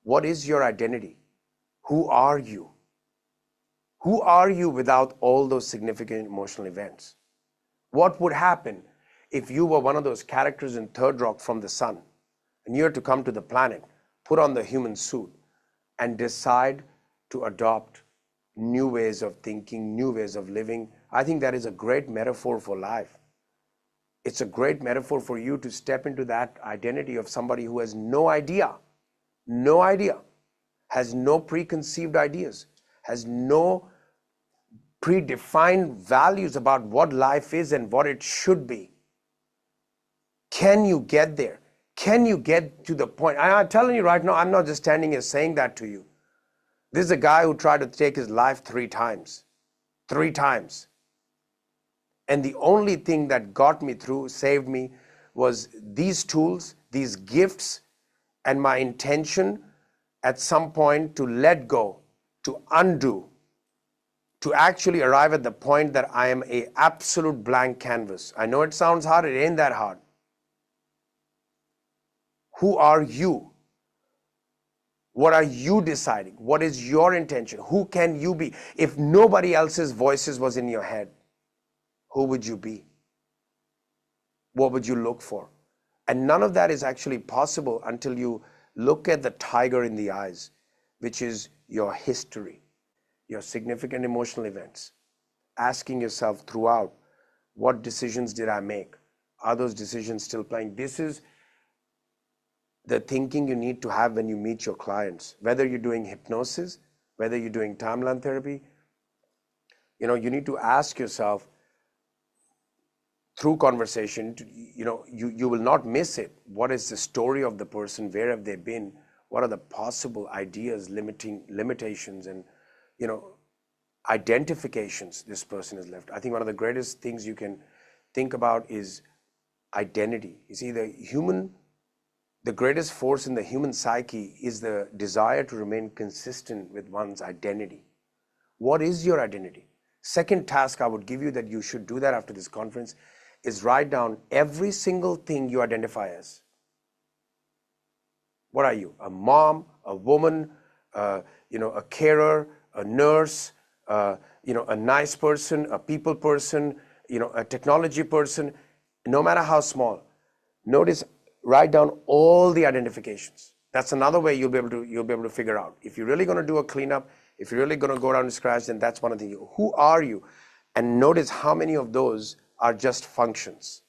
B: What is your identity? Who are you? Who are you without all those significant emotional events? What would happen if you were one of those characters in Third Rock from the sun and you had to come to the planet, put on the human suit, and decide to adopt new ways of thinking, new ways of living? I think that is a great metaphor for life. It's a great metaphor for you to step into that identity of somebody who has no idea, has no preconceived ideas, has no predefined values about what life is and what it should be. Can you get there? Can you get to the point? I'm telling you right now, I'm not just standing here saying that to you. This is a guy who tried to take his life 3 times. 3 times. And the only thing that got me through, saved me, was these tools, these gifts and my intention at some point to let go, to undo, to actually arrive at the point that I am a absolute blank canvas. I know it sounds hard, it ain't that hard. Who are you? What are you deciding? What is your intention? Who can you be? If nobody else's voices was in your head, who would you be? What would you look for? And none of that is actually possible until you look at the tiger in the eyes, which is your history, your significant emotional events, asking yourself throughout, what decisions did I make? Are those decisions still playing? This is the thinking you need to have when you meet your clients, whether you're doing hypnosis, whether you're doing timeline therapy. You need to ask yourself through conversation, you will not miss it. What is the story of the person? Where have they been? What are the possible ideas, limitations, and identifications this person has left? I think one of the greatest things you can think about is identity. You see, the greatest force in the human psyche is the desire to remain consistent with one's identity. What is your identity? Second task I would give you that you should do that after this conference is write down every single thing you identify as. What are you? A mom, a woman, a carer, a nurse, a nice person, a people person, a technology person, no matter how small. Notice, write down all the identifications. That's another way you'll be able to figure out. If you're really going to do a cleanup, if you're really going to go down to scratch, then that's one of the, who are you? And notice how many of those are just functions.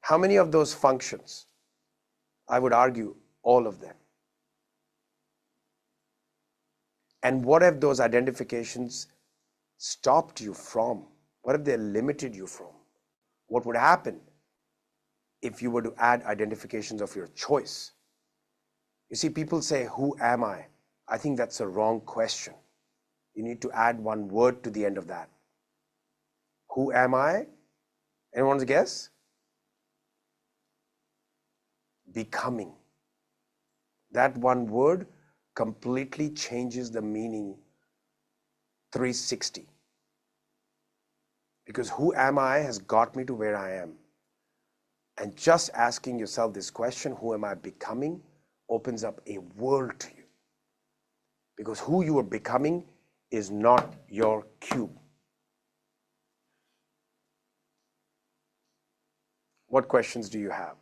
B: How many of those functions? I would argue all of them. And what have those identifications stopped you from? What have they limited you from? What would happen if you were to add identifications of your choice? You see, people say, who am I? I think that's a wrong question. You need to add one word to the end of that. Who am I? Anyone's guess? Becoming. That one word completely changes the meaning 360. Because who am I has got me to where I am. And just asking yourself this question, who am I becoming, opens up a world to you. Because who you are becoming is not your cube. What questions do you have?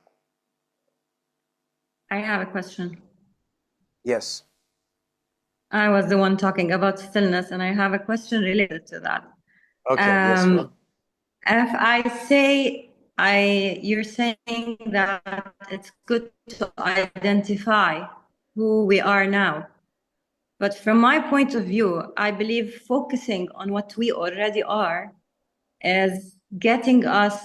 G: I have a question.
B: Yes.
G: I was the one talking about stillness, and I have a question related to that.
B: Okay. Yes. Ma'am.
G: If I say, you're saying that it's good to identify who we are now. But from my point of view, I believe focusing on what we already are is getting us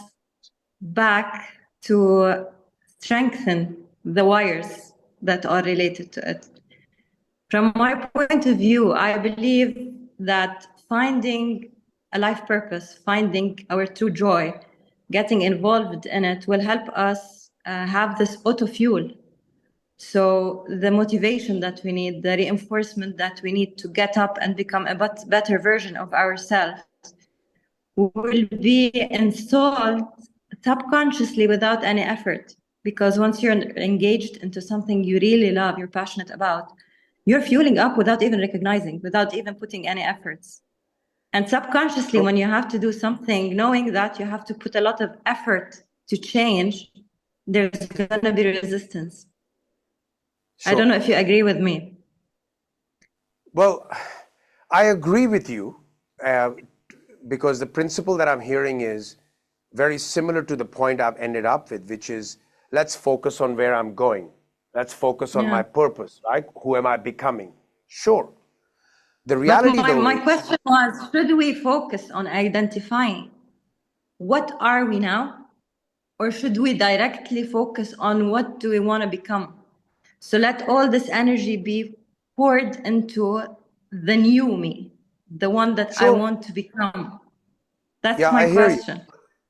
G: back to strengthen the wires that are related to it. From my point of view, I believe that finding a life purpose, finding our true joy, getting involved in it will help us have this auto fuel. So the motivation that we need, the reinforcement that we need to get up and become a better version of ourselves will be installed subconsciously without any effort. Because once you're engaged into something you really love, you're passionate about, you're fueling up without even recognizing, without even putting any efforts. And subconsciously, when you have to do something, knowing that you have to put a lot of effort to change, there's going to be resistance.
B: Sure.
G: I don't know if you agree with me.
B: Well, I agree with you because the principle that I'm hearing is very similar to the point I've ended up with, which is let's focus on where I'm going. Let's focus on my purpose, right? Who am I becoming? Sure. The reality,
G: my question was, should we focus on identifying what are we now? Or should we directly focus on what do we want to become? So let all this energy be poured into the new me, the one that I want to become. That's my question.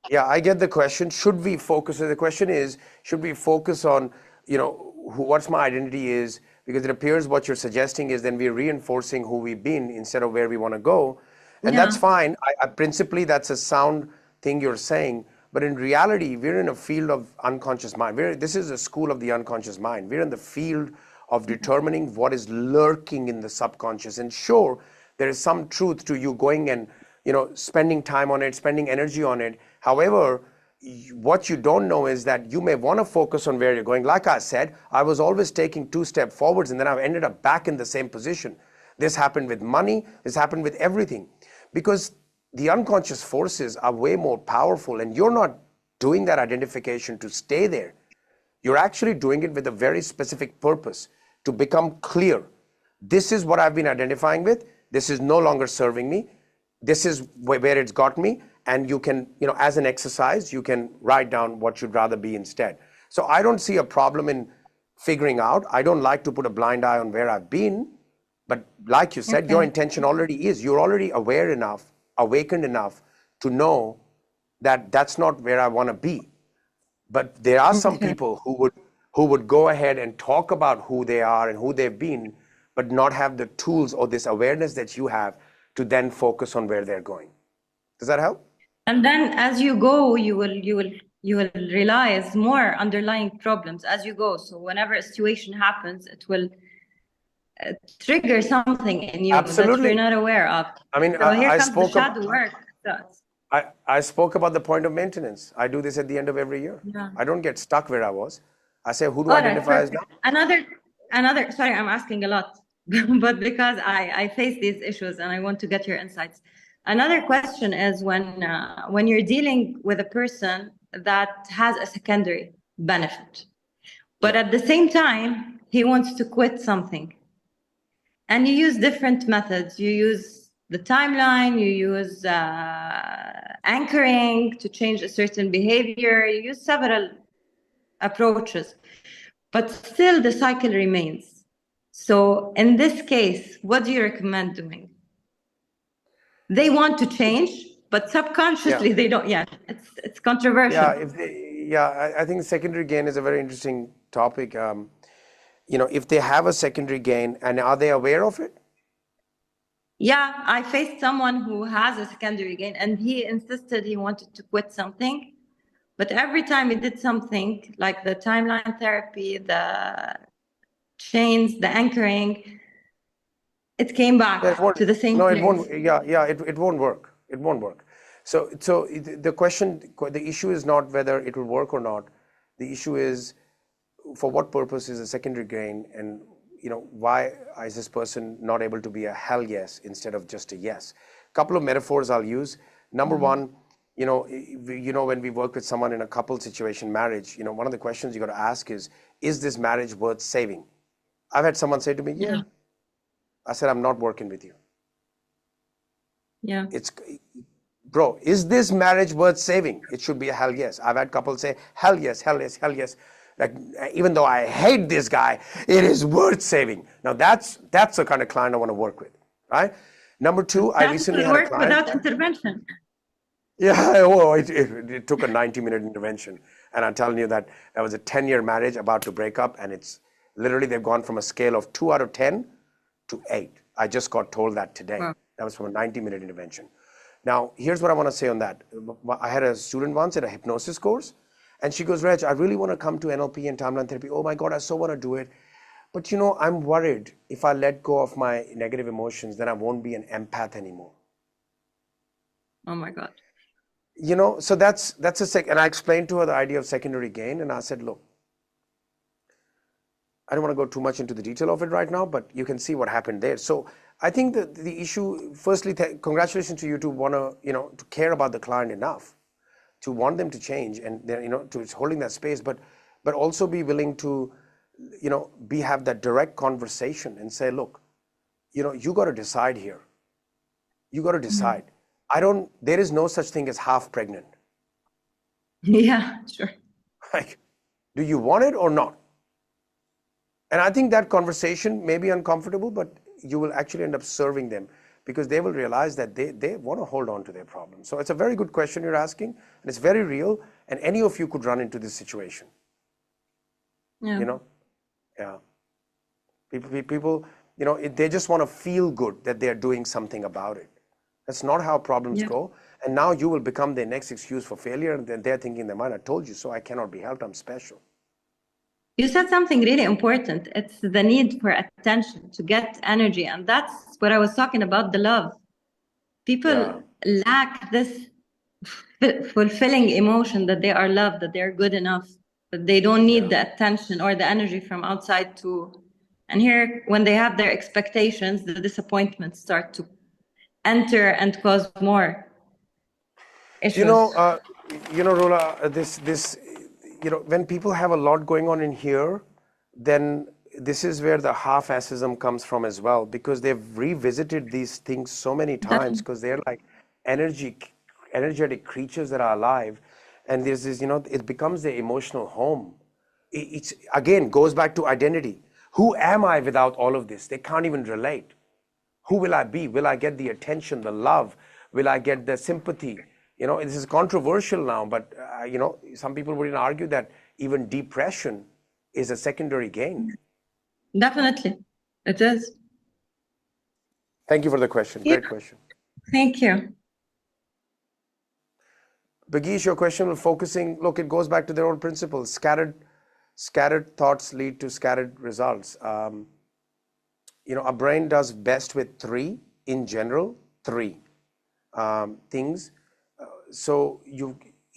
B: Yeah, I get the question. Should we focus? The question is, should we focus on, what's my identity is? Because it appears what you're suggesting is then we're reinforcing who we've been instead of where we want to go. And that's
G: Yeah.
B: fine. Principally, that's a sound thing you're saying. But in reality, we're in a field of unconscious mind. This is a school of the unconscious mind. We're in the field of determining what is lurking in the subconscious. And sure, there is some truth to you going and spending time on it, spending energy on it. However, what you don't know is that you may want to focus on where you're going. Like I said, I was always taking 2 steps forwards and then I've ended up back in the same position. This happened with money, this happened with everything. Because the unconscious forces are way more powerful, and you're not doing that identification to stay there. You're actually doing it with a very specific purpose, to become clear. This is what I've been identifying with. This is no longer serving me. This is where it's got me. And you can, as an exercise, you can write down what you'd rather be instead. So I don't see a problem in figuring out. I don't like to put a blind eye on where I've been. But like you said, your intention already is, you're already aware enough, awakened enough to know that that's not where I want to be. But there are some people who would go ahead and talk about who they are and who they've been, but not have the tools or this awareness that you have to then focus on where they're going. Does that help?
G: And then as you go, you will realize more underlying problems as you go. So whenever a situation happens, it will trigger something in you that
B: Absolutely.
G: you're not aware of.
B: I mean,
G: So here
B: I
G: comes the
B: spoke
G: shadow work.
B: I spoke about the point of maintenance. I do this at the end of every year.
G: Yeah.
B: I don't get stuck where I was. I say, who do I
G: All right,
B: identify as
G: perfect.
B: now?
G: Another, sorry, I'm asking a lot, but because I face these issues and I want to get your insights. Another question is when you're dealing with a person that has a secondary benefit, but at the same time, he wants to quit something. And you use different methods. You use the timeline, you use anchoring to change a certain behavior, you use several approaches, but still the cycle remains. So in this case, what do you recommend doing? They want to change, but subconsciously they don't. Yeah, it's controversial.
B: I think secondary gain is a very interesting topic. If they have a secondary gain, and are they aware of it?
G: Yeah, I faced someone who has a secondary gain, and he insisted he wanted to quit something. But every time he did something like the timeline therapy, the chains, the anchoring, it came back to the same place.
B: It won't. It won't work. It won't work. So the issue is not whether it will work or not. The issue is for what purpose is a secondary gain, and why is this person not able to be a hell yes instead of just a yes? Couple of metaphors I'll use. Number one, when we work with someone in a couple situation, marriage, one of the questions you got to ask is this marriage worth saving? I've had someone say to me, yeah. I said, I'm not working with you.
G: Yeah.
B: Bro, is this marriage worth saving? It should be a hell yes. I've had couples say, hell yes, hell yes, hell yes. Like, even though I hate this guy, it is worth saving. Now that's the kind of client I want to work with, right? Number two, I recently had a client.
G: Without intervention.
B: Yeah, well, it took a 90-minute intervention. And I'm telling you that was a 10-year marriage about to break up. And it's literally, they've gone from a scale of 2 out of 10 to 8. I just got told that today. Wow. That was from a 90-minute intervention. Now, here's what I want to say on that. I had a student once at a hypnosis course. And she goes, Reg, I really want to come to NLP and timeline therapy. Oh my God, I so want to do it. But I'm worried if I let go of my negative emotions, then I won't be an empath anymore.
G: Oh my God.
B: So that's and I explained to her the idea of secondary gain. And I said, look, I don't want to go too much into the detail of it right now, but you can see what happened there. So I think that the issue, firstly, congratulations to you to want to, to care about the client enough to want them to change, and to holding that space, but also be willing to, have that direct conversation and say, look, you got to decide here. You got to decide. There is no such thing as half pregnant.
G: Yeah, sure.
B: Like, do you want it or not? And I think that conversation may be uncomfortable, but you will actually end up serving them. because they will realize that they want to hold on to their problem. So it's a very good question you're asking, and it's very real, and any of you could run into this situation.
G: Yeah.
B: You know, yeah. People, you know, they just want to feel good that they're doing something about it. That's not how problems
G: Yeah.
B: go. And now you will become their next excuse for failure, and then they're thinking in their mind, I told you so, I cannot be helped, I'm special.
G: You said something really important. It's the need for attention, to get energy. And that's what I was talking about, the love. People lack this fulfilling emotion that they are loved, that they're good enough, that they don't need the attention or the energy from outside to. And here, when they have their expectations, the disappointments start to enter and cause more issues.
B: You know, Rola, this, you know, when people have a lot going on in here, then this is where the half-assism comes from as well, because they've revisited these things so many times, because they're like energetic creatures that are alive, and there's this, you know, it becomes their emotional home. It's again goes back to identity. Who am I without all of this? They can't even relate. Who will I be? Will I get the attention, the love? Will I get the sympathy? You know, this is controversial now, but you know, some people would argue that even depression is a secondary gain.
G: Definitely, it is.
B: Thank you for the question. Great question.
G: Thank you.
B: Bagish, your question was focusing. Look, it goes back to their own principles. Scattered thoughts lead to scattered results. You know, a brain does best with three in general, three things. So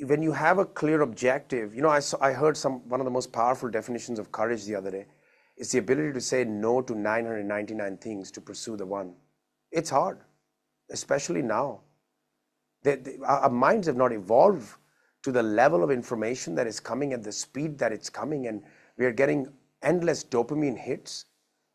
B: when you have a clear objective, you know, I heard one of the most powerful definitions of courage the other day. It's the ability to say no to 999 things to pursue the one. It's hard, especially now. Our minds have not evolved to the level of information that is coming at the speed that it's coming, and we are getting endless dopamine hits.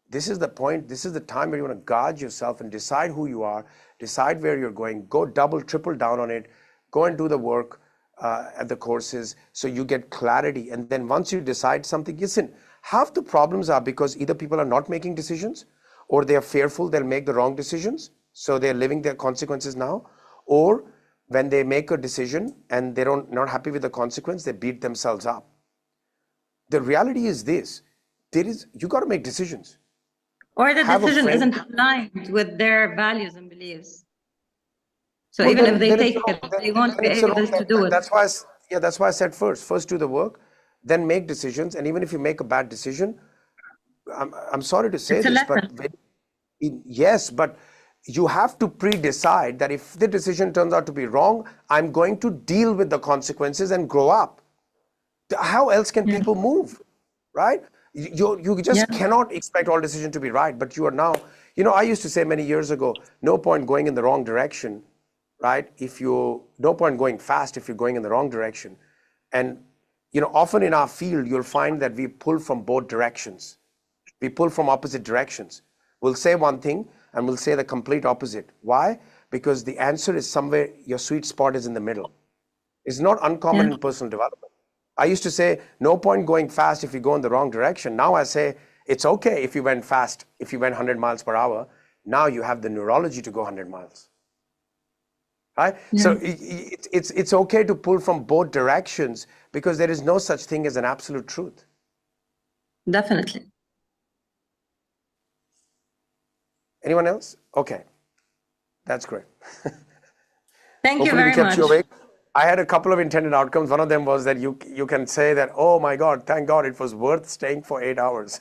B: This is the point, this is the time where you want to guard yourself and decide who you are, decide where you're going, go double, triple down on it, go and do the work at the courses so you get clarity. And then once you decide something, listen, half the problems are because either people are not making decisions, or they are fearful they'll make the wrong decisions, so they're living their consequences now, or when they make a decision and they're not happy with the consequence, they beat themselves up. The reality is this, you got to make decisions.
G: Or the decision isn't aligned with their values and beliefs. So
B: well,
G: even
B: then,
G: if they
B: then
G: take it, they won't be able to do it.
B: That's why I said first do the work, then make decisions. And even if you make a bad decision, I'm sorry to say this, but yes, but you have to pre-decide that if the decision turns out to be wrong, I'm going to deal with the consequences and grow up. How else can people move, right? You just cannot expect all decisions to be right, but you are now, you know, I used to say many years ago, no point going in the wrong direction, right? No point going fast if you're going in the wrong direction. And, you know, often in our field, you'll find that we pull from both directions. We pull from opposite directions. We'll say one thing and we'll say the complete opposite. Why? Because the answer is somewhere, your sweet spot is in the middle. It's not uncommon in personal development. I used to say, no point going fast if you go in the wrong direction. Now I say, it's okay if you went fast, if you went 100 miles per hour. Now you have the neurology to go 100 miles. Right? So it's okay to pull from both directions, because there is no such thing as an absolute truth.
G: Definitely.
B: Anyone else? Okay. That's great.
G: Thank you
B: Hopefully
G: very
B: we kept
G: much.
B: you awake. I had a couple of intended outcomes. One of them was that you can say that, oh my God, thank God it was worth staying for 8 hours.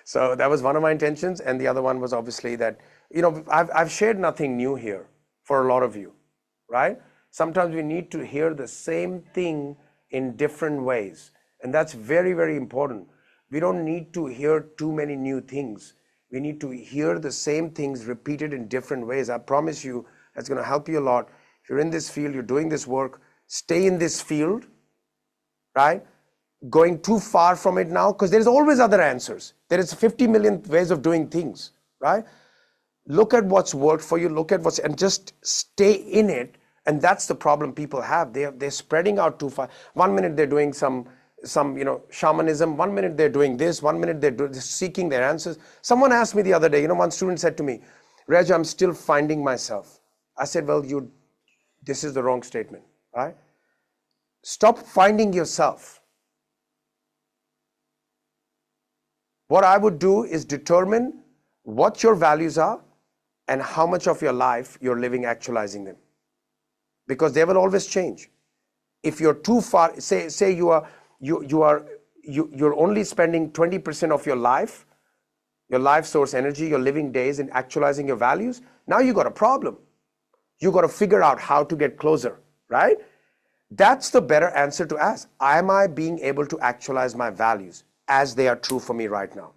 B: So that was one of my intentions. And the other one was obviously that, you know, I've shared nothing new here for a lot of you, right? Sometimes we need to hear the same thing in different ways. And that's very, very important. We don't need to hear too many new things. We need to hear the same things repeated in different ways. I promise you, that's going to help you a lot. If you're in this field, you're doing this work, stay in this field, right? Going too far from it now, because there's always other answers. There is 50 million ways of doing things, right? Look at what's worked for you, and just stay in it. And that's the problem people have. They're spreading out too far. 1 minute they're doing some shamanism. 1 minute they're doing this. 1 minute they're seeking their answers. Someone asked me the other day, one student said to me, Reg, I'm still finding myself. I said, well, this is the wrong statement, right? Stop finding yourself. What I would do is determine what your values are and how much of your life you're living actualizing them. Because they will always change. If you're too far, say you're only spending 20% of your life source energy, your living days in actualizing your values, now you got a problem. You got to figure out how to get closer, right? That's the better answer to ask. Am I being able to actualize my values as they are true for me right now?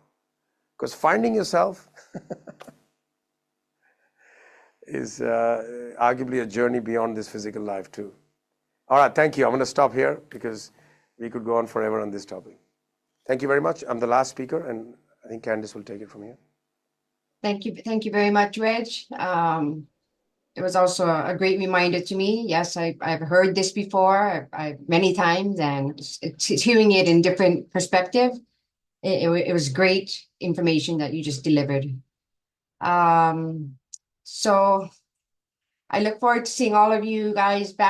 B: Because finding yourself is arguably a journey beyond this physical life too. All right, thank you. I'm going to stop here because we could go on forever on this topic. Thank you very much. I'm the last speaker, and I think Candice will take it from here.
A: Thank you very much, Reg. It was also a great reminder to me. Yes, I've heard this before, many times, and it's hearing it in different perspective. It was great information that you just delivered. So I look forward to seeing all of you guys back